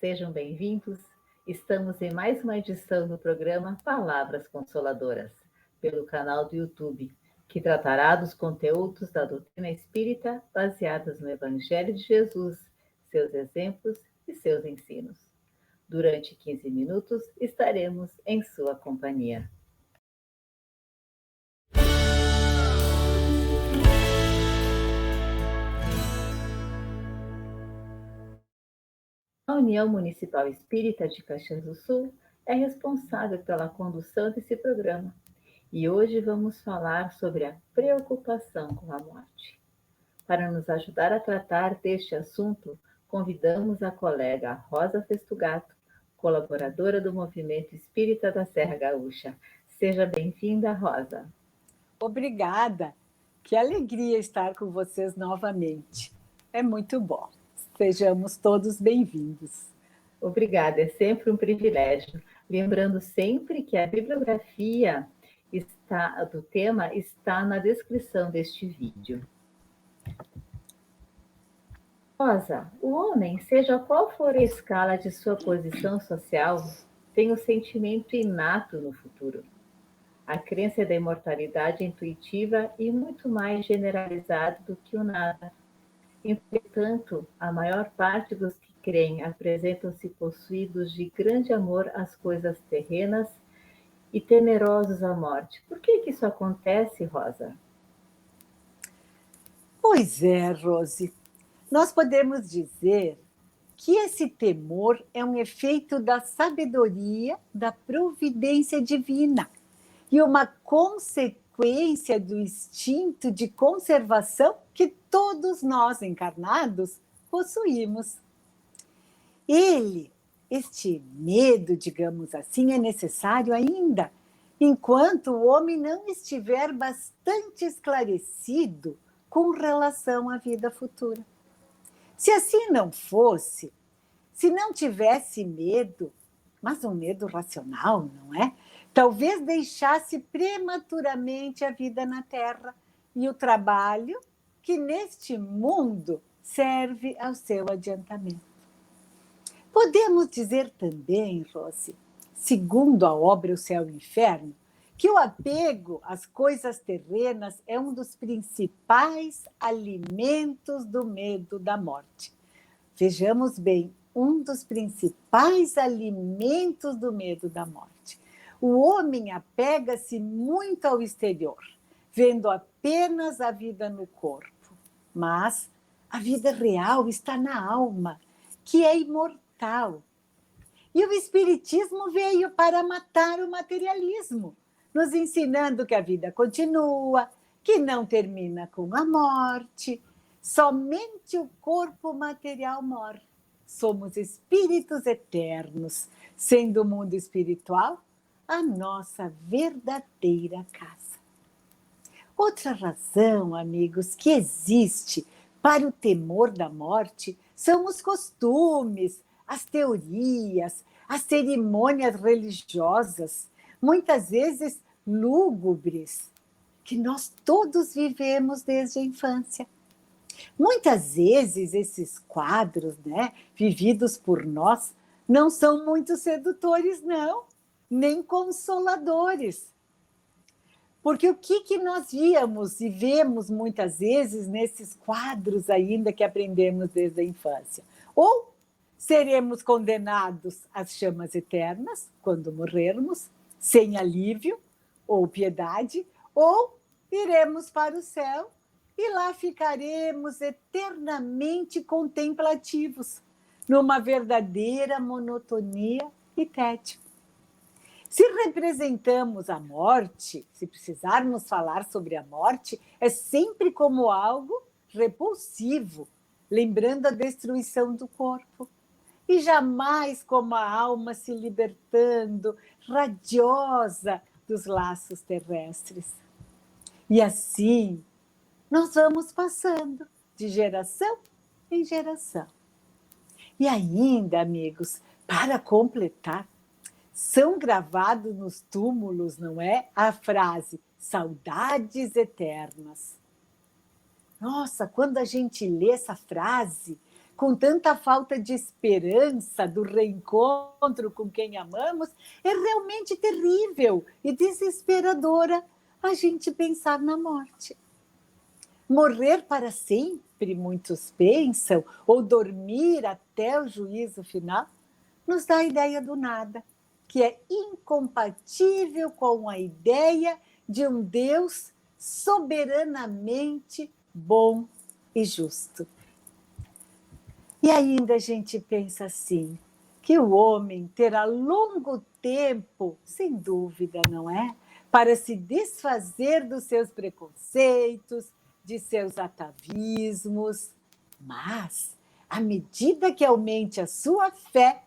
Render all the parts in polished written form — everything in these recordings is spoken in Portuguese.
sejam bem-vindos. Estamos em mais uma edição do programa Palavras Consoladoras, pelo canal do YouTube, que tratará dos conteúdos da doutrina espírita baseados no Evangelho de Jesus, seus exemplos e seus ensinos. Durante 15 minutos estaremos em sua companhia. A União Municipal Espírita de Caxias do Sul é responsável pela condução desse programa. E hoje vamos falar sobre a preocupação com a morte. Para nos ajudar a tratar deste assunto, convidamos a colega Rosa Festugato, colaboradora do Movimento Espírita da Serra Gaúcha. Seja bem-vinda, Rosa. Obrigada. Que alegria estar com vocês novamente. É muito bom. Sejamos todos bem-vindos. Obrigada, é sempre um privilégio. Lembrando sempre que a bibliografia do tema está na descrição deste vídeo. Rosa, o homem, seja qual for a escala de sua posição social, tem um sentimento inato no futuro. A crença da imortalidade é intuitiva e muito mais generalizada do que o nada. Entretanto, a maior parte dos que creem apresentam-se possuídos de grande amor às coisas terrenas e temerosos à morte. Por que isso acontece, Rosa? Pois é, Rose. Nós podemos dizer que esse temor é um efeito da sabedoria, da providência divina e uma consequência do instinto de conservação que todos nós encarnados possuímos. Este medo, digamos assim, é necessário ainda enquanto o homem não estiver bastante esclarecido com relação à vida futura. Se assim não fosse, se não tivesse medo, mas um medo racional, não é? Talvez deixasse prematuramente a vida na Terra e o trabalho que neste mundo serve ao seu adiantamento. Podemos dizer também, Rose, segundo a obra O Céu e o Inferno, que o apego às coisas terrenas é um dos principais alimentos do medo da morte. Vejamos bem, um dos principais alimentos do medo da morte. O homem apega-se muito ao exterior, vendo apenas a vida no corpo. Mas a vida real está na alma, que é imortal. E o Espiritismo veio para matar o materialismo, nos ensinando que a vida continua, que não termina com a morte. Somente o corpo material morre. Somos espíritos eternos, sendo o mundo espiritual a nossa verdadeira casa. Outra razão, amigos, que existe para o temor da morte são os costumes, as teorias, as cerimônias religiosas, muitas vezes lúgubres, que nós todos vivemos desde a infância. Muitas vezes esses quadros, vividos por nós, não são muito sedutores, não, nem consoladores. Porque o que nós víamos e vemos muitas vezes nesses quadros ainda que aprendemos desde a infância? Ou seremos condenados às chamas eternas quando morrermos, sem alívio ou piedade, ou iremos para o céu e lá ficaremos eternamente contemplativos, numa verdadeira monotonia e tédio. Se representamos a morte, se precisarmos falar sobre a morte, é sempre como algo repulsivo, lembrando a destruição do corpo. E jamais como a alma se libertando, radiosa dos laços terrestres. E assim, nós vamos passando de geração em geração. E ainda, amigos, para completar, são gravados nos túmulos, não é? A frase, saudades eternas. Nossa, quando a gente lê essa frase, com tanta falta de esperança do reencontro com quem amamos, é realmente terrível e desesperadora a gente pensar na morte. Morrer para sempre, muitos pensam, ou dormir até o juízo final, nos dá a ideia do nada, que é incompatível com a ideia de um Deus soberanamente bom e justo. E ainda a gente pensa assim, que o homem terá longo tempo, sem dúvida, não é? Para se desfazer dos seus preconceitos, de seus atavismos. Mas, à medida que aumente a sua fé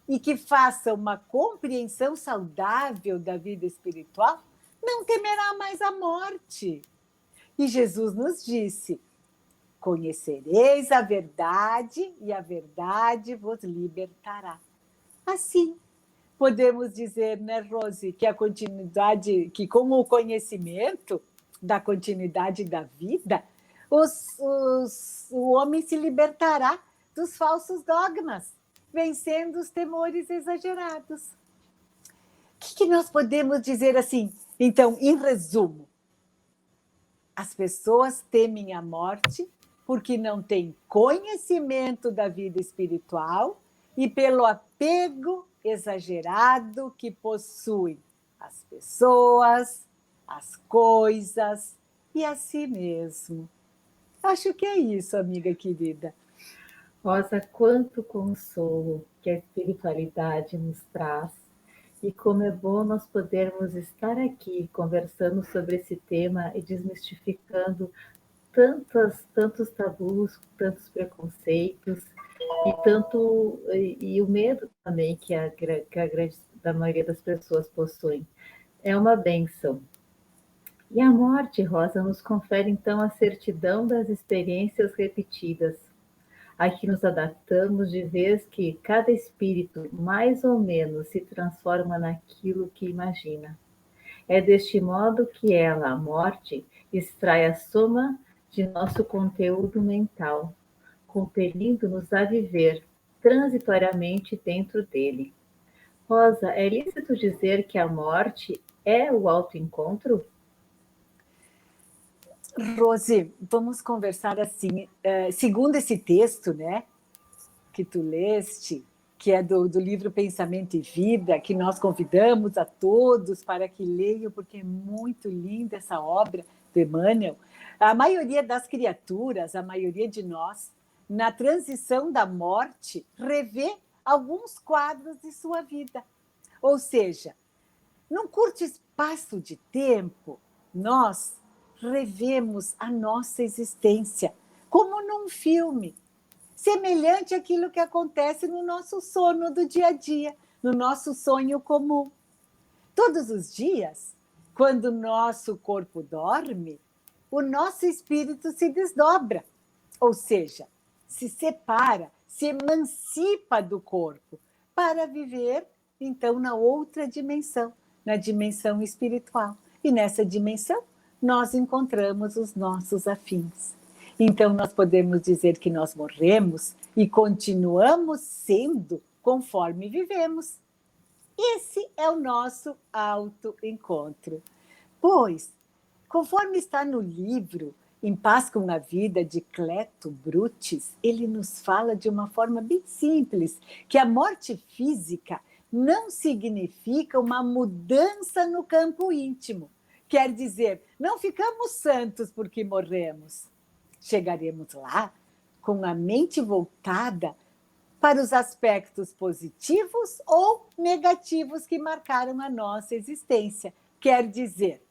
e que faça uma compreensão saudável da vida espiritual, não temerá mais a morte. E Jesus nos disse: conhecereis a verdade e a verdade vos libertará. Assim, podemos dizer, né, Rose, que a continuidade, que com o conhecimento da continuidade da vida, o homem se libertará dos falsos dogmas, vencendo os temores exagerados. O que nós podemos dizer assim? Então, em resumo, as pessoas temem a morte porque não têm conhecimento da vida espiritual e pelo apego exagerado que possuem as pessoas, as coisas e a si mesmo. Acho que é isso, amiga querida. Rosa, quanto consolo que a espiritualidade nos traz e como é bom nós podermos estar aqui conversando sobre esse tema e desmistificando tantos tabus, tantos preconceitos e o medo também que a grande da maioria das pessoas possuem. É uma bênção. E a morte, Rosa, nos confere então a certidão das experiências repetidas. Aqui nos adaptamos de vez que cada espírito mais ou menos se transforma naquilo que imagina. É deste modo que ela, a morte, extrai a soma de nosso conteúdo mental, compelindo-nos a viver transitoriamente dentro dele. Rosa, é lícito dizer que a morte é o autoencontro? Rose, vamos conversar assim. Segundo esse texto, né, que tu leste, que é do livro Pensamento e Vida, que nós convidamos a todos para que leiam, porque é muito linda essa obra do Emmanuel. A maioria das criaturas, a maioria de nós, na transição da morte, revê alguns quadros de sua vida. Ou seja, num curto espaço de tempo, nós revemos a nossa existência, como num filme, semelhante àquilo que acontece no nosso sono do dia a dia, no nosso sonho comum. Todos os dias, quando o nosso corpo dorme, o nosso espírito se desdobra, ou seja, se separa, se emancipa do corpo para viver, então, na outra dimensão, na dimensão espiritual. E nessa dimensão, nós encontramos os nossos afins. Então, nós podemos dizer que nós morremos e continuamos sendo conforme vivemos. Esse é o nosso autoencontro. Pois, conforme está no livro Em Paz com a Vida, de Cleto Brutis, ele nos fala de uma forma bem simples, que a morte física não significa uma mudança no campo íntimo. Quer dizer, não ficamos santos porque morremos. Chegaremos lá com a mente voltada para os aspectos positivos ou negativos que marcaram a nossa existência. Quer dizer,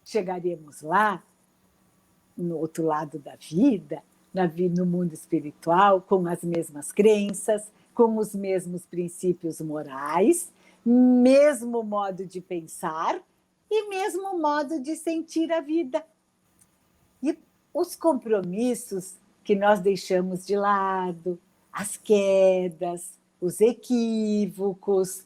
chegaremos lá, no outro lado da vida, no mundo espiritual, com as mesmas crenças, com os mesmos princípios morais, mesmo modo de pensar e mesmo modo de sentir a vida. E os compromissos que nós deixamos de lado, as quedas, os equívocos,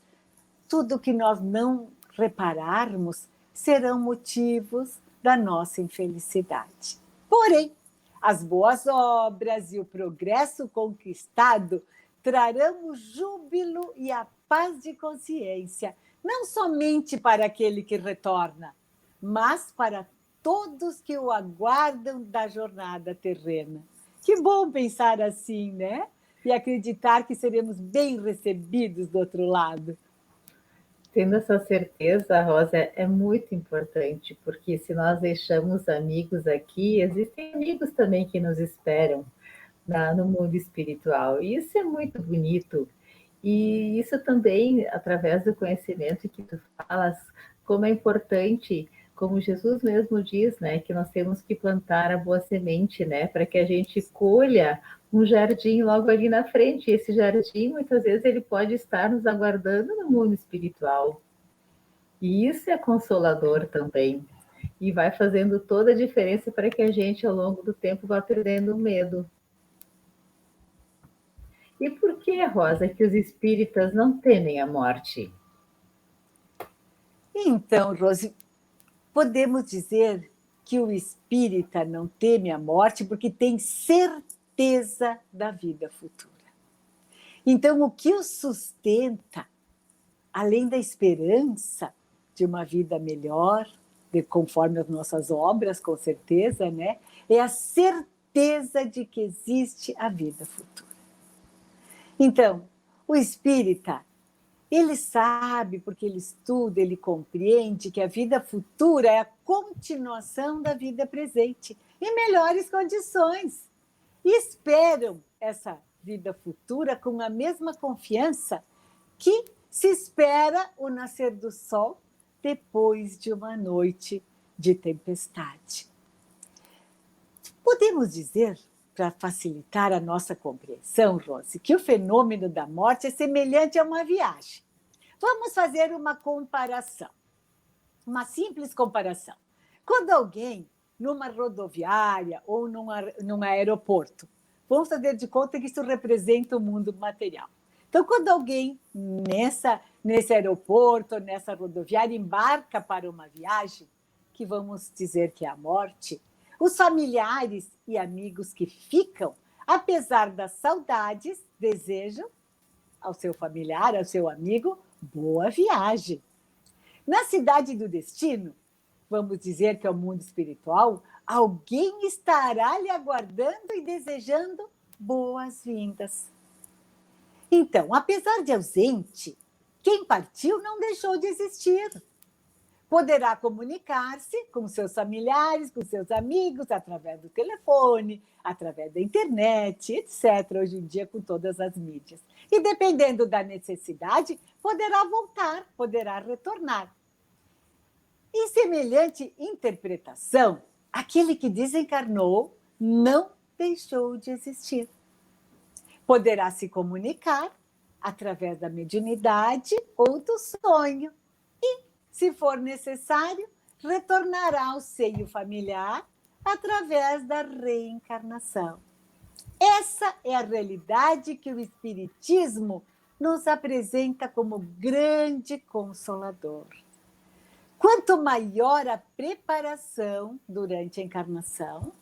tudo que nós não repararmos serão motivos da nossa infelicidade. Porém, As boas obras e o progresso conquistado trarão o júbilo e a paz de consciência, não somente para aquele que retorna, mas para todos que o aguardam da jornada terrena. Que bom pensar assim, né? E acreditar que seremos bem recebidos do outro lado. Tendo essa certeza, Rosa, é muito importante, porque se nós deixamos amigos aqui, existem amigos também que nos esperam no mundo espiritual. E isso é muito bonito. E isso também, através do conhecimento que tu falas, como é importante, como Jesus mesmo diz, né, que nós temos que plantar a boa semente, né, para que a gente colha um jardim logo ali na frente. E esse jardim, muitas vezes, ele pode estar nos aguardando no mundo espiritual. E isso é consolador também. E vai fazendo toda a diferença para que a gente, ao longo do tempo, vá perdendo o medo. E por que, Rosa, que os espíritas não temem a morte? Então, Rose, podemos dizer que o espírita não teme a morte porque tem certeza da vida futura. Então, o que o sustenta, além da esperança de uma vida melhor, conforme as nossas obras, com certeza, né, é a certeza de que existe a vida futura. Então, o espírita, ele sabe, porque ele estuda, ele compreende que a vida futura é a continuação da vida presente, em melhores condições. E esperam essa vida futura com a mesma confiança que se espera o nascer do sol depois de uma noite de tempestade. Podemos dizer, para facilitar a nossa compreensão, Rose, que o fenômeno da morte é semelhante a uma viagem. Vamos fazer uma comparação, uma simples comparação. Quando alguém, numa rodoviária ou num aeroporto, vamos fazer de conta que isso representa o mundo material. Então, quando alguém nesse aeroporto, nessa rodoviária, embarca para uma viagem, que vamos dizer que é a morte, os familiares e amigos que ficam, apesar das saudades, desejam ao seu familiar, ao seu amigo, boa viagem. Na cidade do destino, vamos dizer que é o mundo espiritual, alguém estará lhe aguardando e desejando boas-vindas. Então, apesar de ausente, quem partiu não deixou de existir. Poderá comunicar-se com seus familiares, com seus amigos, através do telefone, através da internet, etc., hoje em dia com todas as mídias. E dependendo da necessidade, poderá voltar, poderá retornar. Em semelhante interpretação, aquele que desencarnou não deixou de existir. Poderá se comunicar através da mediunidade ou do sonho. E, se for necessário, retornará ao seio familiar através da reencarnação. Essa é a realidade que o Espiritismo nos apresenta como grande consolador. Quanto maior a preparação durante a encarnação,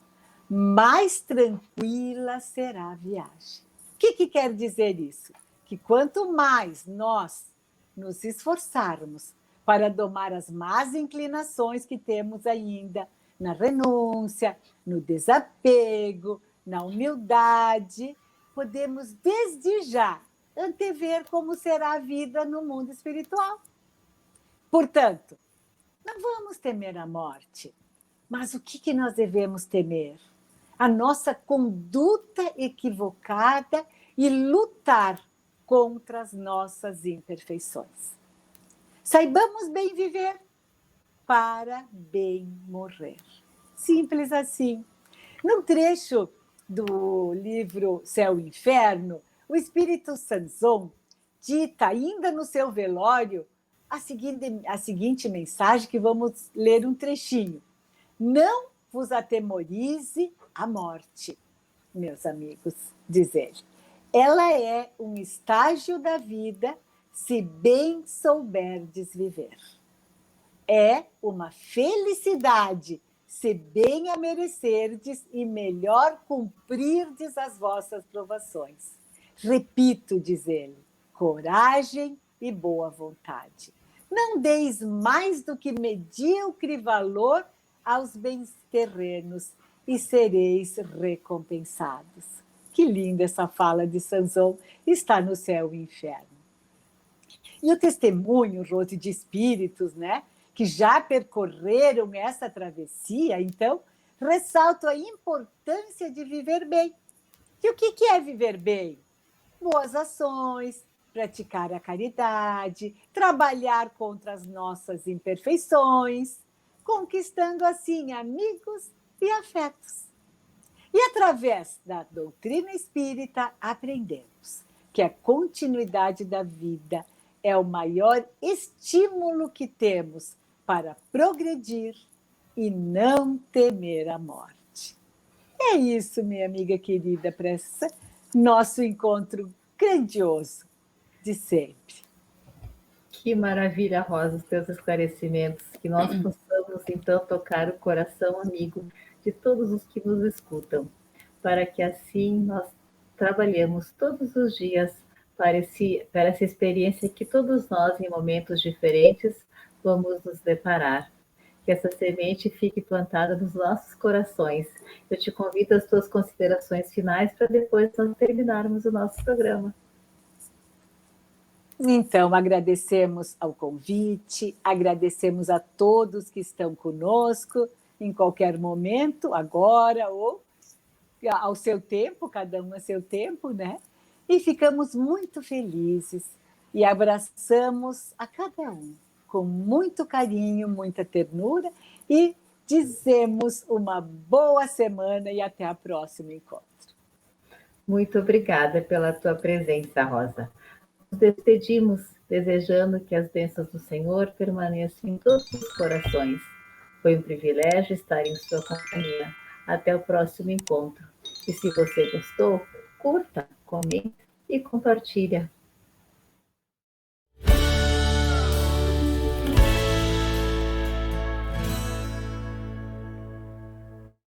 mais tranquila será a viagem. O que quer dizer isso? Que quanto mais nós nos esforçarmos para domar as más inclinações que temos ainda na renúncia, no desapego, na humildade, podemos desde já antever como será a vida no mundo espiritual. Portanto, não vamos temer a morte, mas o que nós devemos temer? A nossa conduta equivocada e lutar contra as nossas imperfeições. Saibamos bem viver para bem morrer. Simples assim. Num trecho do livro Céu e Inferno, o Espírito Sanson dita, ainda no seu velório, a seguinte mensagem, que vamos ler um trechinho. Não vos atemorize a morte, meus amigos, diz ele. Ela é um estágio da vida, se bem souberdes viver. É uma felicidade se bem a merecerdes e melhor cumprirdes as vossas provações. Repito, diz ele, coragem e boa vontade. Não deis mais do que medíocre valor aos bens terrenos e sereis recompensados. Que linda essa fala de Sanzon, está no céu e inferno. E o testemunho, Rose, de espíritos, né, que já percorreram essa travessia, então, ressalto a importância de viver bem. E o que é viver bem? Boas ações, praticar a caridade, trabalhar contra as nossas imperfeições, conquistando assim amigos e afetos. E através da doutrina espírita aprendemos que a continuidade da vida é o maior estímulo que temos para progredir e não temer a morte. É isso, minha amiga querida, para esse nosso encontro grandioso de sempre. Que maravilha, Rosa, os teus esclarecimentos. Que nós possamos, então, tocar o coração amigo de todos os que nos escutam, para que assim nós trabalhemos todos os dias para essa experiência que todos nós, em momentos diferentes, vamos nos deparar. Que essa semente fique plantada nos nossos corações. Eu te convido às tuas considerações finais para depois nós terminarmos o nosso programa. Então, agradecemos ao convite, agradecemos a todos que estão conosco em qualquer momento, agora ou ao seu tempo, cada um a seu tempo, né? E ficamos muito felizes e abraçamos a cada um com muito carinho, muita ternura e dizemos uma boa semana e até o próximo encontro. Muito obrigada pela tua presença, Rosa. Nos despedimos desejando que as bênçãos do Senhor permaneçam em todos os corações. Foi um privilégio estar em sua companhia. Até o próximo encontro. E se você gostou, curta, comente e compartilha.